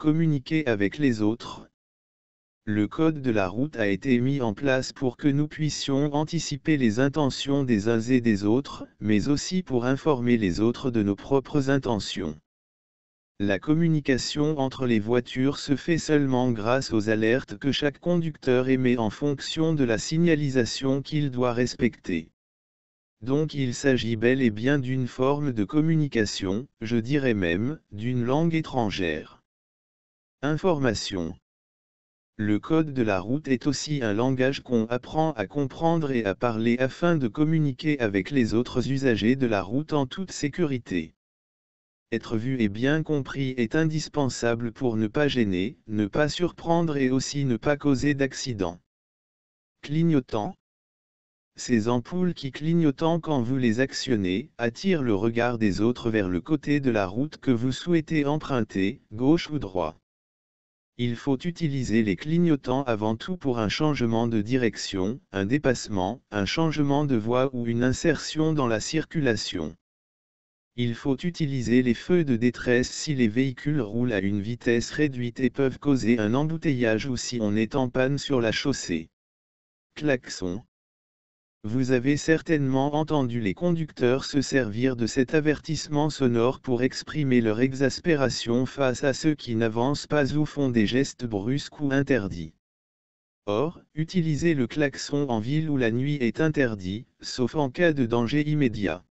communiquer avec les autres. Le code de la route a été mis en place pour que nous puissions anticiper les intentions des uns et des autres, mais aussi pour informer les autres de nos propres intentions. La communication entre les voitures se fait seulement grâce aux alertes que chaque conducteur émet en fonction de la signalisation qu'il doit respecter. Donc il s'agit bel et bien d'une forme de communication, je dirais même, d'une langue étrangère. Information. Le code de la route est aussi un langage qu'on apprend à comprendre et à parler afin de communiquer avec les autres usagers de la route en toute sécurité. Être vu et bien compris est indispensable pour ne pas gêner, ne pas surprendre et aussi ne pas causer d'accident. Clignotant. Ces ampoules qui clignotent quand vous les actionnez, attirent le regard des autres vers le côté de la route que vous souhaitez emprunter, gauche ou droit. Il faut utiliser les clignotants avant tout pour un changement de direction, un dépassement, un changement de voie ou une insertion dans la circulation. Il faut utiliser les feux de détresse si les véhicules roulent à une vitesse réduite et peuvent causer un embouteillage ou si on est en panne sur la chaussée. Klaxon. Vous avez certainement entendu les conducteurs se servir de cet avertissement sonore pour exprimer leur exaspération face à ceux qui n'avancent pas ou font des gestes brusques ou interdits. Or, utiliser le klaxon en ville ou la nuit est interdit, sauf en cas de danger immédiat.